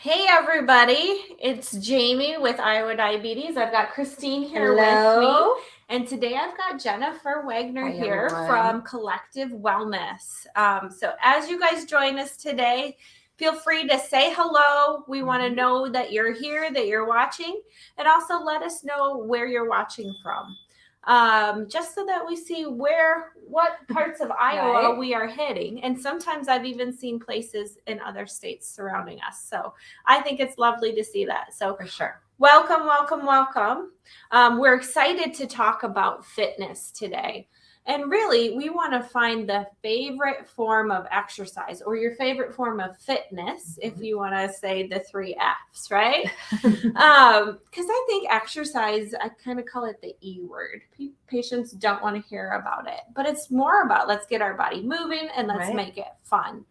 Hey everybody, it's Jamie with Iowa Diabetes. I've got Christine here Hello. with me, and today I've got Jennifer Wagner Hi, here everyone. from Collective Wellness. So as you guys join us today, feel free to say hello. We want to know that you're here, that you're watching, and also let us know where you're watching from. Just so that we see what parts of Iowa Right. we are hitting. And sometimes I've even seen places in other states surrounding us. So I think it's lovely to see that. So For sure. welcome, welcome, welcome. We're excited to talk about fitness today. And really, we want to find the favorite form of exercise or your favorite form of fitness, if you want to say the 3 F's, right? Because I think exercise, I kind of call it the E word. Patients don't want to hear about it, but it's more about let's get our body moving and let's make it fun.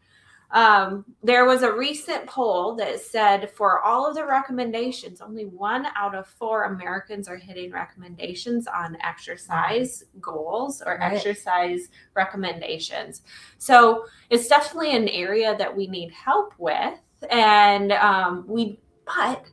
There was a recent poll that said for all of the recommendations, only 1 out of 4 Americans are hitting recommendations on exercise goals or exercise recommendations. So it's definitely an area that we need help with. And but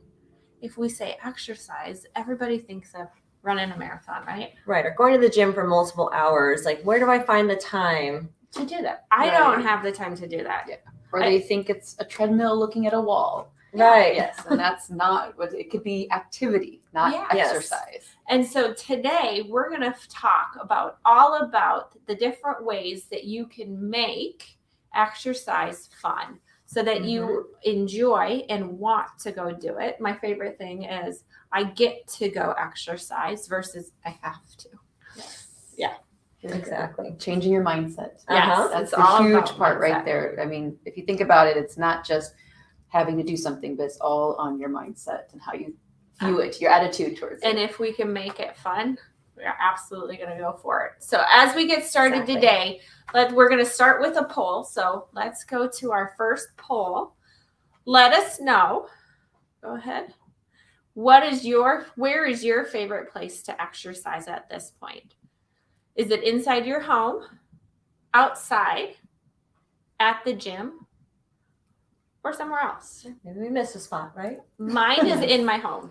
if we say exercise, everybody thinks of running a marathon, right? Right. Or going to the gym for multiple hours. Like, where do I find the time to do that? I don't have the time to do that. Yeah. Or they think it's a treadmill looking at a wall. Right. Yes. And that's not what it could be. Activity, not exercise. And so today we're going to talk all about the different ways that you can make exercise fun so that you enjoy and want to go do it. My favorite thing is I get to go exercise versus I have to. Yes. Yeah. Exactly. Changing your mindset. Yes, That's it's a huge about part mindset. right there. I mean, if you think about it, it's not just having to do something, but it's all on your mindset and how you view it, your attitude towards it. And if we can make it fun, we're absolutely going to go for it. So as we get started today, we're going to start with a poll. So let's go to our first poll. Let us know. Go ahead. Where is your favorite place to exercise at this point? Is it inside your home, outside, at the gym, or somewhere else? Maybe we missed a spot, right? Mine is in my home.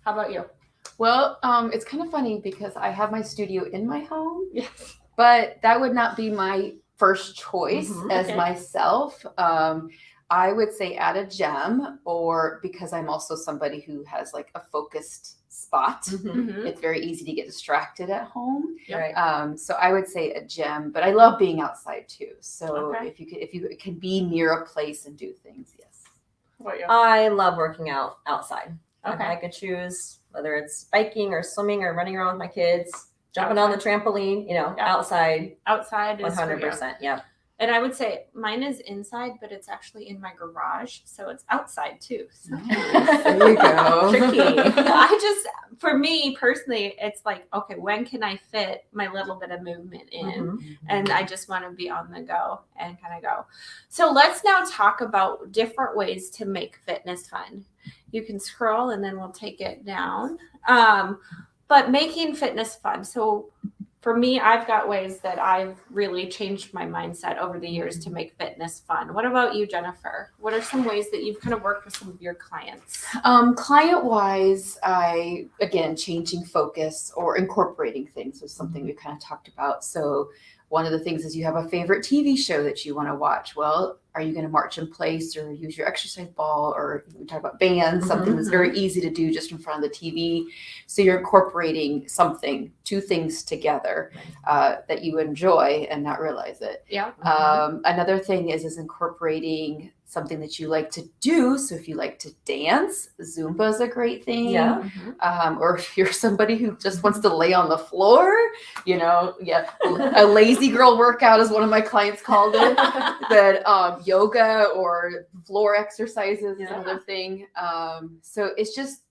How about you? Well, it's kind of funny because I have my studio in my home. Yes. But that would not be my first choice as myself. I would say at a gym, or because I'm also somebody who has like a focused spot. It's very easy to get distracted at home. Right. So I would say a gym, but I love being outside too. So if you can be near a place and do things, yes. What about you? I love working out outside. Okay. If I could choose whether it's biking or swimming or running around with my kids, jumping on the trampoline, outside. Outside is 100%. Yeah. And I would say mine is inside, but it's actually in my garage, so it's outside too. So. There you go. Tricky. For me personally, it's like, okay, when can I fit my little bit of movement in? And I just want to be on the go and kind of go. So let's now talk about different ways to make fitness fun. You can scroll and then we'll take it down. But making fitness fun. So for me, I've got ways that I've really changed my mindset over the years to make fitness fun. What about you, Jennifer? What are some ways that you've kind of worked with some of your clients? Client-wise, again, changing focus or incorporating things was something we kind of talked about. So one of the things is you have a favorite TV show that you want to watch. Well, are you going to march in place or use your exercise ball, or we talk about bands, something that's very easy to do just in front of the TV. So you're incorporating two things together that you enjoy and not realize it. Yeah. Another thing is incorporating something that you like to do. So if you like to dance, Zumba is a great thing. Yeah. Or if you're somebody who just wants to lay on the floor, a lazy girl workout is one of my clients called it. But yoga or floor exercises is another thing. So it's just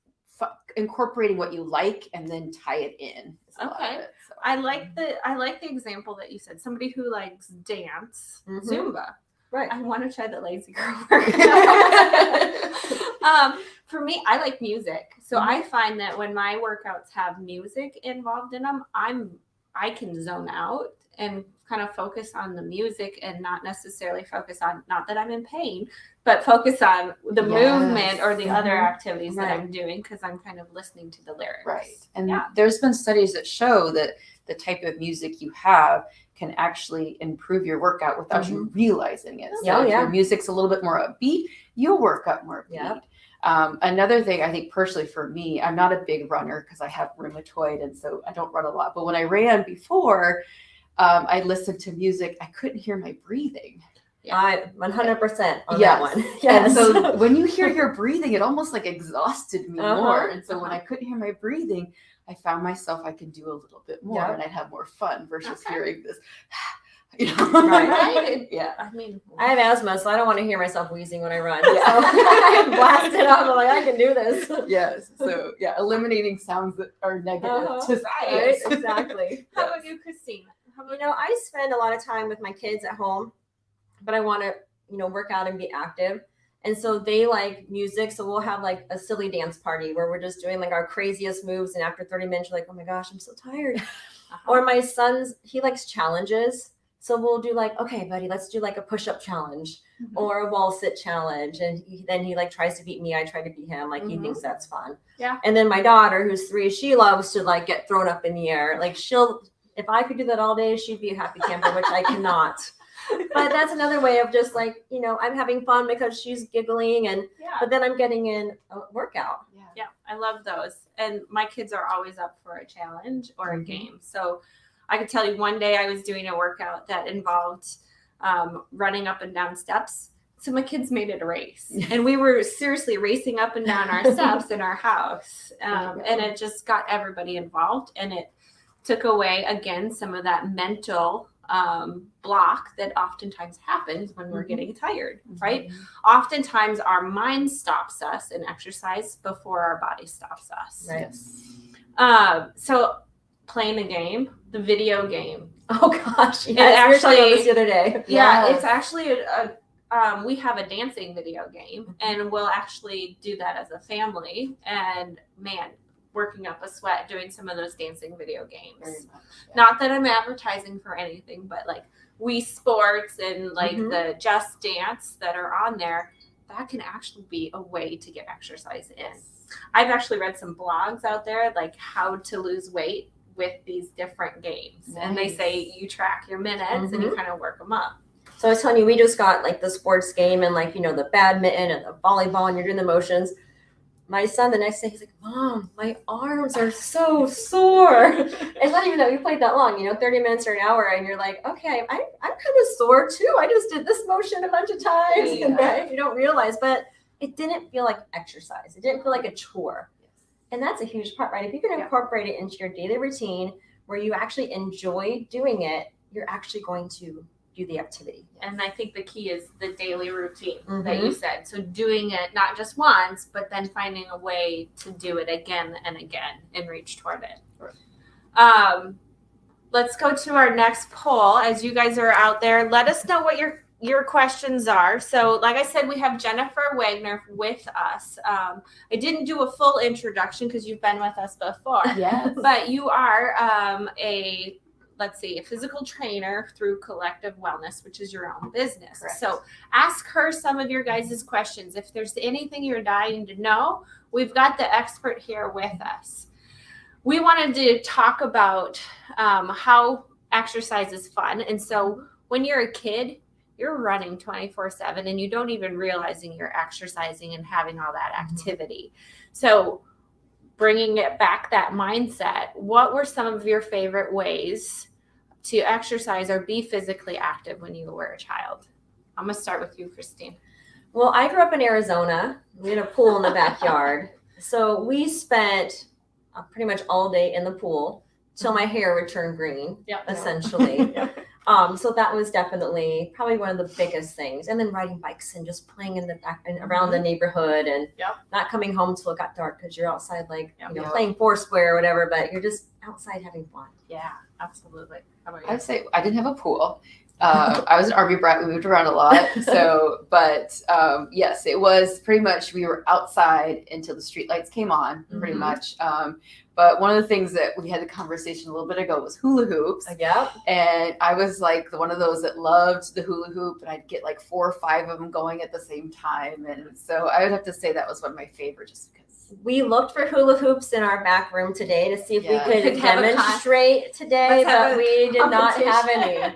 incorporating what you like and then tie it in. Okay. I like the example that you said. Somebody who likes dance, Zumba. Right. I want to try the lazy girl workout. For me, I like music. So I find that when my workouts have music involved in them, I can zone out and kind of focus on the music and not necessarily focus on, not that I'm in pain, but focus on the movement or the other activities that I'm doing because I'm kind of listening to the lyrics. Right. And there's been studies that show that the type of music you have can actually improve your workout without you realizing it. So if your music's a little bit more upbeat, you'll work up more upbeat. Another thing, I think personally for me, I'm not a big runner because I have rheumatoid and so I don't run a lot. But when I ran before, I listened to music. I couldn't hear my breathing. I 100% on that one. And so when you hear your breathing, it almost like exhausted me more. And so when I couldn't hear my breathing, I found myself I could do a little bit more and I'd have more fun versus hearing this. Right. Yeah. I mean, I have asthma, so I don't want to hear myself wheezing when I run. So I blast it out. I'm like, I can do this. Yes. So eliminating sounds that are negative to right, exactly. How about you, Christine? I spend a lot of time with my kids at home, but I want to, work out and be active. And so they like music. So we'll have like a silly dance party where we're just doing like our craziest moves. And after 30 minutes, you're like, oh my gosh, I'm so tired. Or my son's, he likes challenges. So we'll do like, okay, buddy, let's do like a push-up challenge or a wall sit challenge. And then he like tries to beat me. I try to beat him. Like he thinks that's fun. Yeah. And then my daughter, who's 3, she loves to like get thrown up in the air. Like if I could do that all day, she'd be a happy camper, which I cannot. But that's another way of just like, I'm having fun because she's giggling but then I'm getting in a workout. Yeah, I love those. And my kids are always up for a challenge or a game. So I could tell you one day I was doing a workout that involved running up and down steps. So my kids made it a race. And we were seriously racing up and down our steps in our house. And it just got everybody involved. And it took away, again, some of that mental block that oftentimes happens when we're getting tired, right? Oftentimes our mind stops us in exercise before our body stops us. Right. So playing a game, the video game. Oh gosh. Yeah, actually, we were talking about this the other day. Yeah, it's actually we have a dancing video game and we'll actually do that as a family. And man, working up a sweat doing some of those dancing video games. Very much, Not that I'm advertising for anything, but like Wii Sports and like the Just Dance that are on there, that can actually be a way to get exercise in. I've actually read some blogs out there like how to lose weight with these different games. And they say you track your minutes and you kind of work them up. So I was telling you, we just got like the sports game and like, the badminton and the volleyball and you're doing the motions. My son, the next day, he's like, Mom, my arms are so sore. It's not even that we played that long, 30 minutes or an hour. And you're like, okay, I'm kind of sore too. I just did this motion a bunch of times. Right? You don't realize, but it didn't feel like exercise. It didn't feel like a chore. And that's a huge part, right? If you can incorporate it into your daily routine where you actually enjoy doing it, you're actually going to do the activity. And I think the key is the daily routine that you said. So doing it not just once, but then finding a way to do it again and again and reach toward it. Right. Let's go to our next poll. As you guys are out there, let us know what your questions are. So like I said, we have Jennifer Wagner with us. I didn't do a full introduction because you've been with us before. Yes. But you are a physical trainer through Collective Wellness, which is your own business. Correct. So ask her some of your guys' questions. If there's anything you're dying to know, we've got the expert here with us. We wanted to talk about how exercise is fun. And so when you're a kid, you're running 24/7 and you don't even realizing you're exercising and having all that activity. So bringing it back, that mindset, what were some of your favorite ways to exercise or be physically active when you were a child? I'm going to start with you, Christine. Well, I grew up in Arizona. We had a pool in the backyard. So we spent pretty much all day in the pool till my hair would turn green, essentially. So that was definitely probably one of the biggest things. And then riding bikes and just playing in the back and around the neighborhood and not coming home till it got dark because you're outside playing Foursquare or whatever, but you're just outside having fun. Yeah, absolutely. How about you? I'd say I didn't have a pool. I was an Army brat. We moved around a lot. But yes, it was pretty much we were outside until the street lights came on, pretty much. But one of the things that we had the conversation a little bit ago was hula hoops. Yep. And I was like one of those that loved the hula hoop, and I'd get like 4 or 5 of them going at the same time. And so I would have to say that was one of my favorite, just because. We looked for hula hoops in our back room today to see if Yeah. we could Could have a demonstrate today, Let's have but a we did not have competition. any.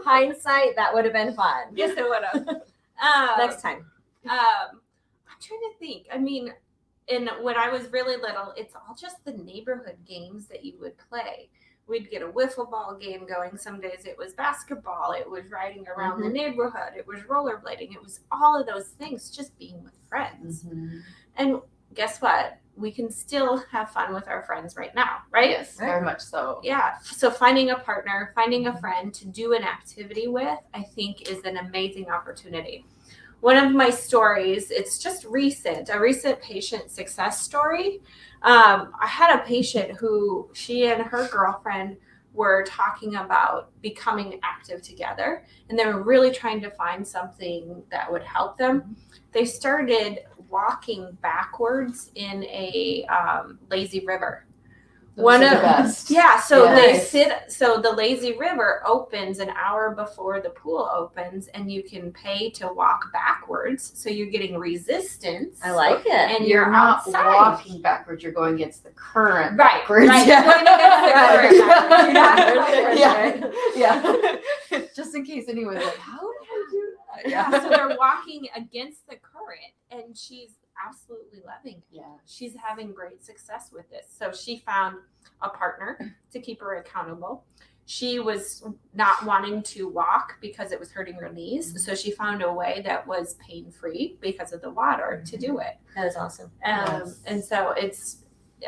Hindsight, that would have been fun. Yes, it would have. Next time. I'm trying to think. I mean, when I was really little, it's all just the neighborhood games that you would play. We'd get a wiffle ball game going. Some days it was basketball. It was riding around the neighborhood. It was rollerblading. It was all of those things, just being with friends. And guess what? We can still have fun with our friends right now, right? Yes, very much so. Yeah. So finding a partner, finding a friend to do an activity with, I think is an amazing opportunity. One of my stories, it's just a recent patient success story. I had a patient who she and her girlfriend were talking about becoming active together, and they were really trying to find something that would help them. They started walking backwards in a lazy river. Those are the best. Yeah, so Yes. so the lazy river opens an hour before the pool opens, and you can pay to walk backwards, so you're getting resistance. I like it. And You're not outside. walking backwards, you're going against the current Right, backwards. right. Yeah. Going against the current backwards. Yeah. Just in case anyone's like, how did I do that? Yeah, so they're walking against the current, and she's absolutely loving it. Yeah. She's having great success with this. So she found a partner to keep her accountable. She was not wanting to walk because it was hurting her knees. So she found a way that was pain-free because of the water to do it. That is awesome. Yes. And so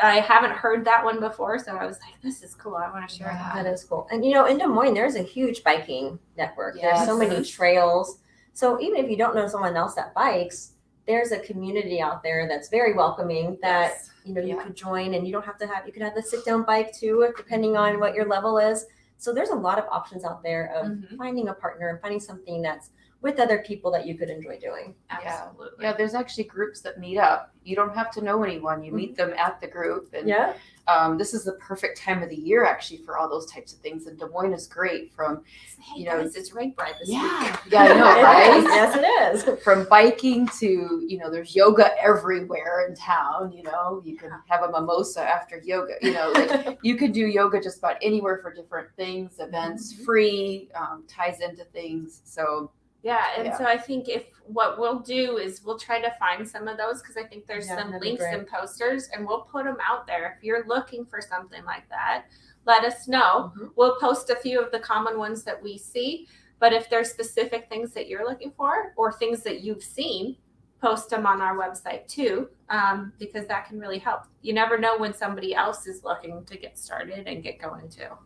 I haven't heard that one before. So I was like, this is cool. I want to share Yeah. that. That is cool. And in Des Moines, there's a huge biking network. There's so many Yes. trails. So even if you don't know someone else that bikes, there's a community out there that's very welcoming that Yes. you Yeah. could join, and you don't have to you can have the sit down bike too, depending on what your level is. So there's a lot of options out there of Mhm. finding a partner and finding something that's with other people that you could enjoy doing. Absolutely. Yeah, there's actually groups that meet up. You don't have to know anyone. You meet them at the group. And Yeah. this is the perfect time of the year actually for all those types of things. And Des Moines is great from, Hey you know- guys, it's Rake Bride this week. yeah, I know, right? Yes, it is. From biking to, there's yoga everywhere in town. You can have a mimosa after yoga. Like you could do yoga just about anywhere for different things, events, free, ties into things. So Yeah, and Yeah. so I think what we'll do is we'll try to find some of those because I think there's Yeah, some that'd be links great. and posters, and we'll put them out there. If you're looking for something like that, let us know. Mhm. We'll post a few of the common ones that we see, but if there's specific things that you're looking for or things that you've seen, post them on our website too, because that can really help. You never know when somebody else is looking to get started and get going too.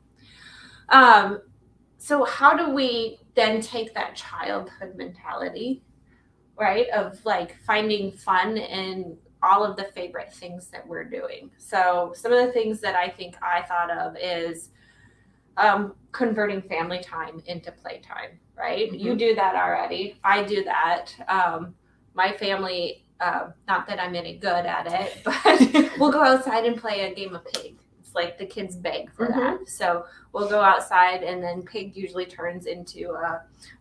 So how do we then take that childhood mentality, right, of like finding fun in all of the favorite things that we're doing? So some of the things that I think I thought of is converting family time into playtime, right? You do that already. I do that. My family, not that I'm any good at it, but we'll go outside and play a game of pig. It's like the kids beg for that. So we'll go outside, and then pig usually turns into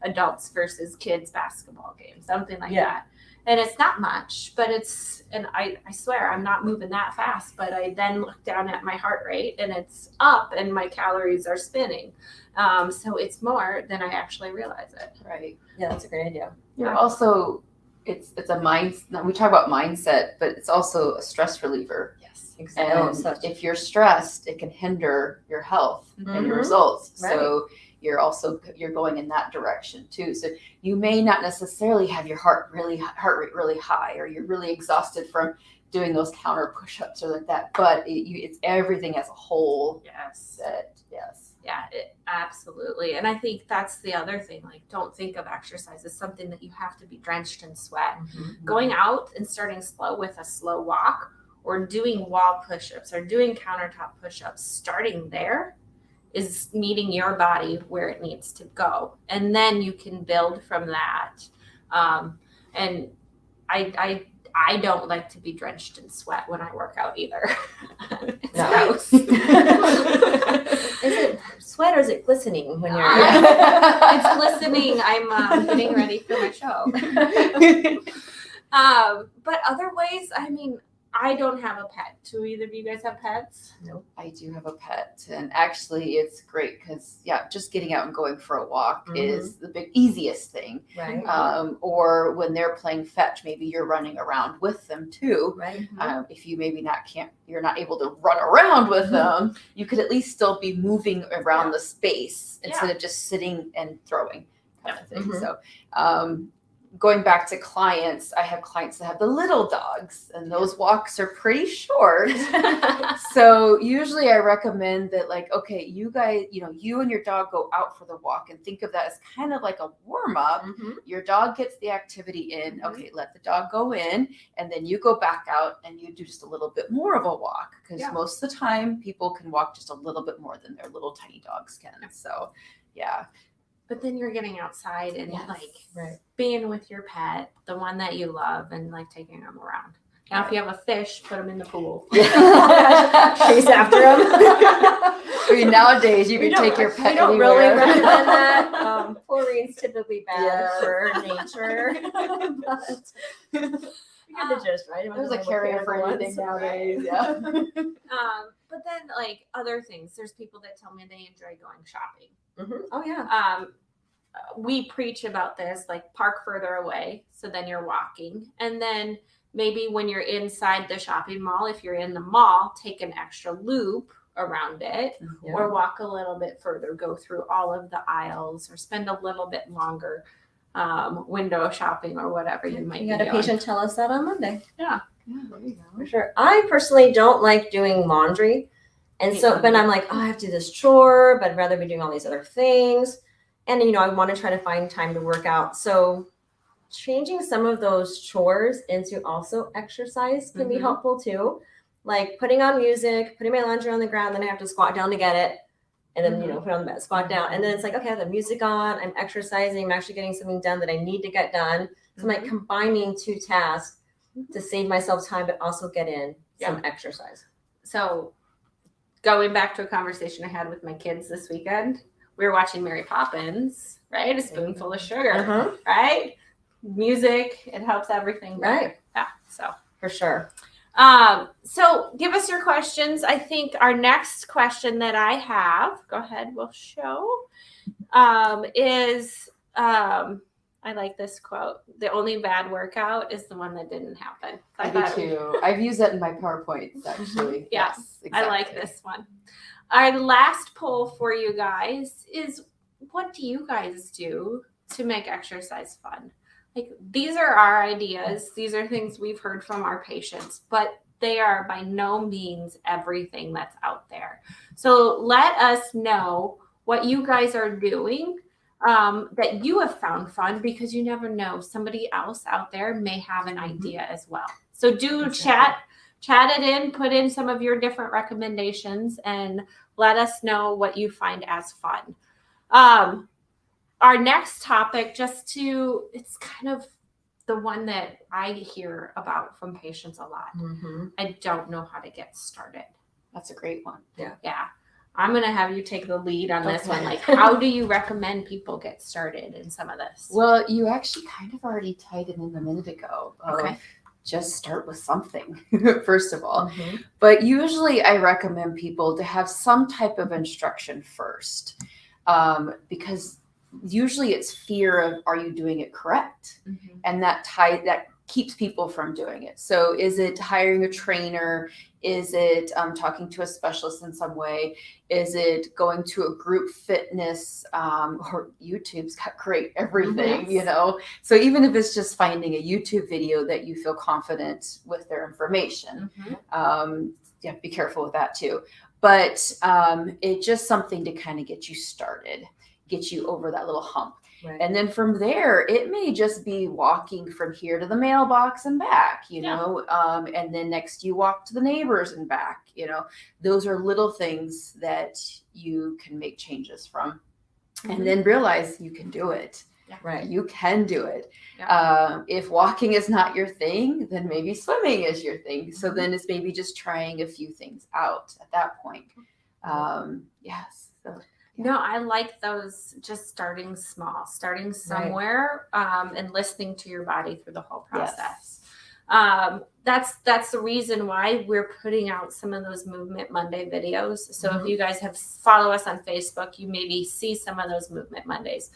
adults versus kids basketball game, something like that. And it's not much, but and I swear I'm not moving that fast, but I then look down at my heart rate and it's up and my calories are spinning. So it's more than I actually realize it. right. Yeah, that's a great idea. You're also, it's a mindset. We talk about mindset, but it's also a stress reliever. Yes. And if you're stressed, it can hinder your health and your Mhm. results. Right. So you're going in that direction too. So you may not necessarily have your heart rate really high, or you're really exhausted from doing those counter push-ups or like that. But it's everything as a whole. Yes. Yes. Yeah, absolutely. And I think that's the other thing. Like, don't think of exercise as something that you have to be drenched in sweat. Going out and starting slow with a slow walk, or doing wall push-ups or doing countertop push-ups, starting there is meeting your body where it needs to go. And then you can build from that. And I I don't like to be drenched in sweat when I work out either. It's No. gross. Is it sweat or is it glistening when you're? It's glistening. I'm getting ready for my show. But other ways, I mean, I don't have a pet. Do either of you guys have pets? I do have a pet, and actually it's great because just getting out and going for a walk is the easiest thing. Right. Or when they're playing fetch, maybe you're running around with them too. Right. If you maybe you're not able to run around with them, you could at least still be moving around the space instead of just sitting and throwing kind of thing. Mhm. So, going back to clients, I have clients that have the little dogs, and those walks are pretty short. So usually I recommend that, like, okay, you guys, you and your dog go out for the walk and think of that as kind of like a warm up. Your dog gets the activity in. Okay, let the dog go in, and then you go back out and you do just a little bit more of a walk, because most of the time people can walk just a little bit more than their little tiny dogs can. So, yeah. But then you're getting outside and Right. being with your pet, the one that you love, and like taking them around. Now, if you have a fish, put them in the pool. Chase after them. I mean, nowadays you can take your pet We don't anywhere. really recommend that. Chlorine's typically bad for nature. But you get the gist, right? There's a carrier for anything nowadays. Yeah. But then, like, other things, there's people that tell me they enjoy going shopping. Oh yeah. We preach about this, like, park further away, so then you're walking. And then maybe when you're inside the shopping mall, if you're in the mall, take an extra loop around it, or walk a little bit further, go through all of the aisles, or spend a little bit longer window shopping, or whatever you might We be had a doing. patient tell us that on Monday. Yeah, there you go. For sure. I personally don't like doing laundry. And so, but I'm like, oh, I have to do this chore, but I'd rather be doing all these other things. And, I want to try to find time to work out. So changing some of those chores into also exercise can be helpful too. Like putting on music, putting my laundry on the ground, then I have to squat down to get it. And then, put it on the bed, squat down. And then it's like, okay, I have the music on, I'm exercising, I'm actually getting something done that I need to get done. So I'm like combining two tasks to save myself time, but also get in some exercise. So going back to a conversation I had with my kids this weekend, we were watching Mary Poppins, right? A spoonful of sugar, right? Music, it helps everything better. Right. Yeah, so. For sure. So give us your questions. I think our next question that I have, go ahead, we'll show, is, I like this quote. The only bad workout is the one that didn't happen. I do too. I've used that in my PowerPoints, actually. Yeah, Yes, exactly. I like this one. Our last poll for you guys is, what do you guys do to make exercise fun? Like, these are our ideas. These are things we've heard from our patients, but they are by no means everything that's out there. So let us know what you guys are doing that you have found fun, because you never know, somebody else out there may have an idea as well. So do chat it in, put in some of your different recommendations, and let us know what you find as fun. Our next topic, it's kind of the one that I hear about from patients a lot. I don't know how to get started. That's a great one. Yeah. I'm going to have you take the lead on this one. Like, how do you recommend people get started in some of this? Well, you actually kind of already tied it in a minute ago. Okay. Just start with something, first of all. But usually I recommend people to have some type of instruction first, because usually it's fear of, are you doing it correct? And that keeps people from doing it. So is it hiring a trainer? Is it talking to a specialist in some way? Is it going to a group fitness, or YouTube's got great everything, So even if it's just finding a YouTube video that you feel confident with their information, be careful with that too. But it's just something to kind of get you started, get you over that little hump. Right. And then from there, it may just be walking from here to the mailbox and back, and then next you walk to the neighbors and back, those are little things that you can make changes from, and then realize you can do it. Right. You can do it. Yeah. If walking is not your thing, then maybe swimming is your thing. So Mhm. then it's maybe just trying a few things out at that point. Yes. So, No, I like those, just starting small, starting somewhere, and listening to your body through the whole process. That's the reason why we're putting out some of those Movement Monday videos. So if you guys have follow us on Facebook, you maybe see some of those Movement Mondays.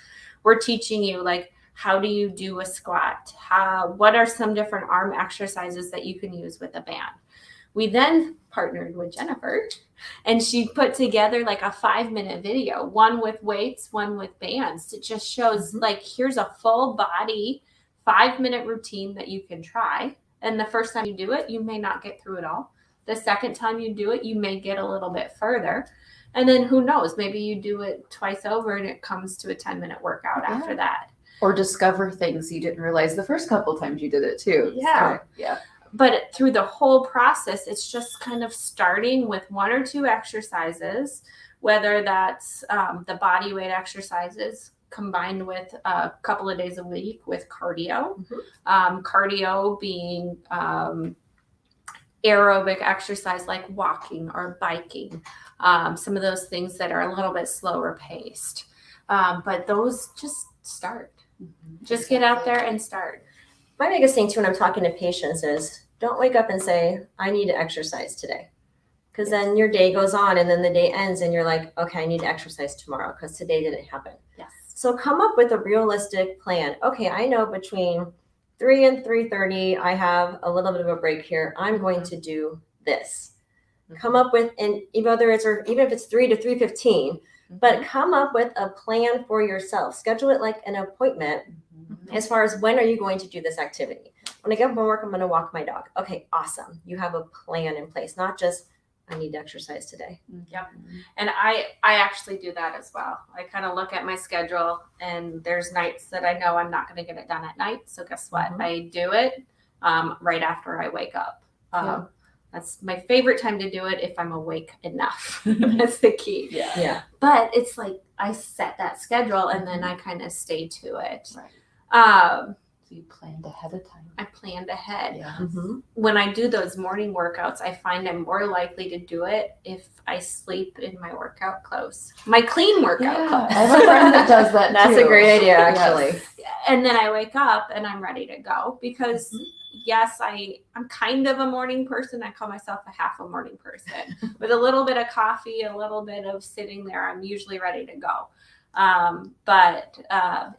We're teaching you, like, how do you do a squat? What are some different arm exercises that you can use with a band? We then partnered with Jennifer, and she put together like a 5-minute video, one with weights, one with bands. It just shows like, here's a full body 5-minute routine that you can try. And the first time you do it, you may not get through it all. The second time you do it, you may get a little bit further. And then who knows, maybe you do it twice over and it comes to a 10-minute workout after that. or discover things you didn't realize the first couple times you did it too. Yeah. So, yeah. But through the whole process, it's just kind of starting with 1 or 2 exercises, whether that's the body weight exercises combined with a couple of days a week with cardio. Cardio being aerobic exercise like walking or biking, some of those things that are a little bit slower paced. But those, just start. Just get out there and start. My biggest thing too when I'm talking to patients is, don't wake up and say, I need to exercise today. Because then your day goes on and then the day ends and you're like, okay, I need to exercise tomorrow because today didn't happen. Yes. So come up with a realistic plan. Okay, I know between 3 and 3:30, I have a little bit of a break here. I'm going to do this. Come up with, and even if it's 3 to 3:15, but come up with a plan for yourself. Schedule it like an appointment as far as when are you going to do this activity. When I get home from work, I'm going to walk my dog. Okay, awesome. You have a plan in place, not just I need to exercise today. Yep. And I actually do that as well. I kind of look at my schedule, and there's nights that I know I'm not going to get it done at night. So guess what? I do it right after I wake up. That's my favorite time to do it if I'm awake enough. That's the key. Yeah. But it's like I set that schedule and then I kind of stay to it. Right. So you planned ahead of time. I planned ahead. Yeah. When I do those morning workouts, I find I'm more likely to do it if I sleep in my workout clothes, my clean workout clothes. I have a friend that does that That's too. a great idea, actually. Yes. And then I wake up and I'm ready to go because yes, I'm kind of a morning person. I call myself a half a morning person. With a little bit of coffee, a little bit of sitting there, I'm usually ready to go. But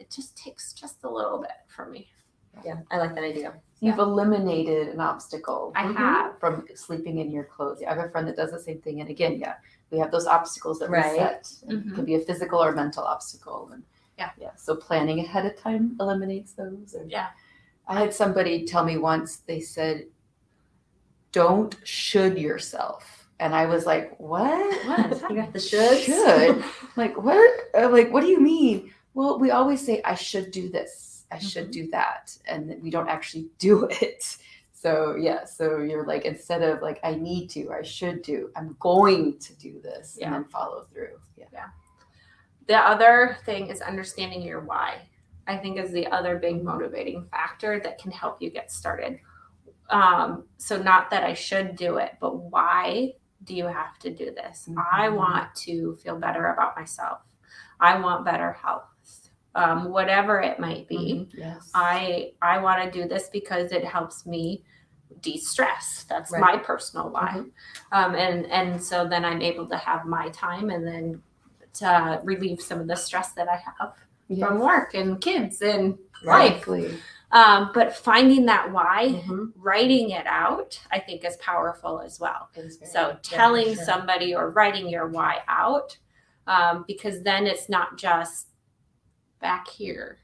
it just takes just a little bit for me. Yeah, I like that idea. You've eliminated an obstacle I have. from sleeping in your clothes. I have a friend that does the same thing. And again, we have those obstacles that we Right. set. It could be a physical or mental obstacle. And so planning ahead of time eliminates those. I had somebody tell me once, they said, don't should yourself. And I was like, what? You got the shoulds? Should? Like, what? Like, what do you mean? Well, we always say, I should do this. I should do that. And then we don't actually do it. So, so you're like, instead of like, I need to, I should do, I'm going to do this and then follow through. Yeah. The other thing is understanding your why. I think is the other big motivating factor that can help you get started. So not that I should do it, but why do you have to do this? I want to feel better about myself. I want better health. Whatever it might be. Yes. I want to do this because it helps me de-stress. That's my personal why. And so then I'm able to have my time and then to relieve some of the stress that I have from work and kids and life. But finding that why, writing it out, I think is powerful as well. So telling somebody or writing your why out, because then it's not just back here.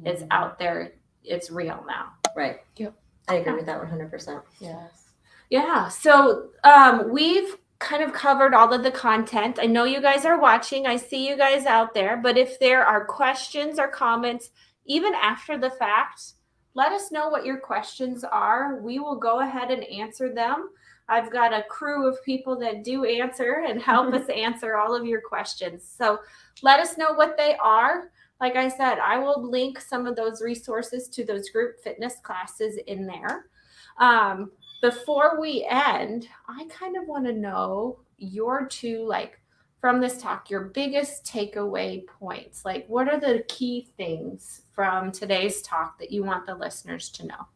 It's out there. It's real now. Right. Yep. I agree with that 100%. Yes. Yeah. So we've kind of covered all of the content. I know you guys are watching. I see you guys out there. But if there are questions or comments, even after the fact, let us know what your questions are. We will go ahead and answer them. I've got a crew of people that do answer and help us answer all of your questions. So let us know what they are. Like I said, I will link some of those resources to those group fitness classes in there. Before we end, I kind of want to know your two, like, from this talk, your biggest takeaway points. Like, what are the key things from today's talk that you want the listeners to know?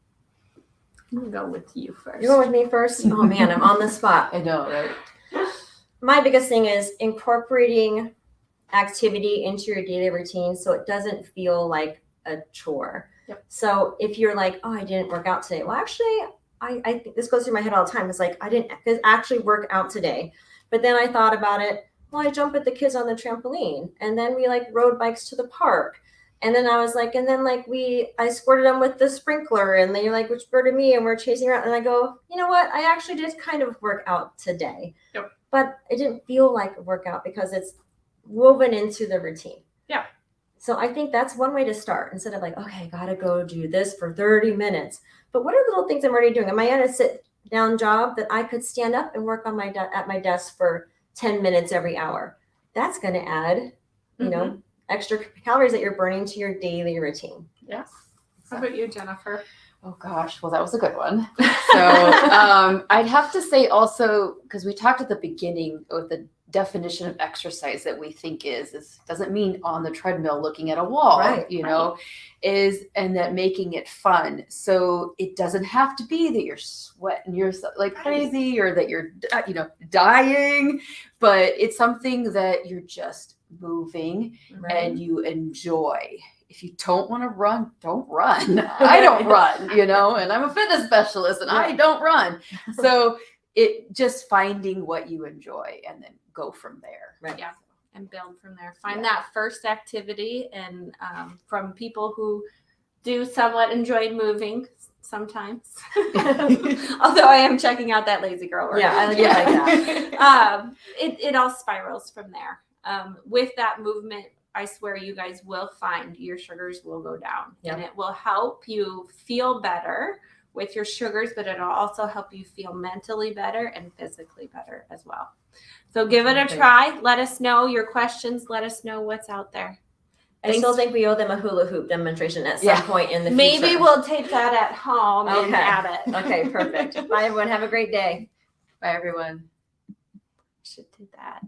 I'm gonna go with you first. You going with me first? Oh man, I'm on the spot. I know, right? My biggest thing is incorporating activity into your daily routine so it doesn't feel like a chore. Yep. So if you're like, oh, I didn't work out today. Well, actually, I think this goes through my head all the time. It's like, I didn't actually work out today. But then I thought about it. Well, I jumped with the kids on the trampoline, and then we like rode bikes to the park. And then I was like, I squirted them with the sprinkler, and they like which squirted me, and we're chasing around. And I go, you know what? I actually did kind of work out today. Yep. But it didn't feel like a workout because it's woven into the routine. Yeah. So I think that's one way to start instead of like, okay, gotta go do this for 30 minutes. But what are little things I'm already doing? Am I at a sit down job that I could stand up and work on at my desk for 10 minutes every hour? That's going to add, you know, extra calories that you're burning to your daily routine. Yes. How about you, Jennifer? Oh gosh, well that was a good one. So I'd have to say also, because we talked at the beginning with the definition of exercise that we think is doesn't mean on the treadmill looking at a wall, Right, you know, and that making it fun. So it doesn't have to be that you're sweating you're like crazy or that you're, you know, dying, but it's something that you're just moving and you enjoy. If you don't want to run, don't run. I don't run, you know, and I'm a fitness specialist and I don't run. So it just finding what you enjoy and then go from there. Right. Yeah. And build from there. Find that first activity, and from people who do somewhat enjoy moving sometimes. Although I am checking out that lazy girl work. Yeah, I like that. It all spirals from there. With that movement, I swear you guys will find your sugars will go down, and it will help you feel better with your sugars, but it'll also help you feel mentally better and physically better as well. So give it a try. Let us know your questions. Let us know what's out there. I still think we owe them a hula hoop demonstration at some point in the future. Maybe we'll take that at home and add it. Okay, perfect. Bye, everyone. Have a great day. Bye, everyone. Should do that.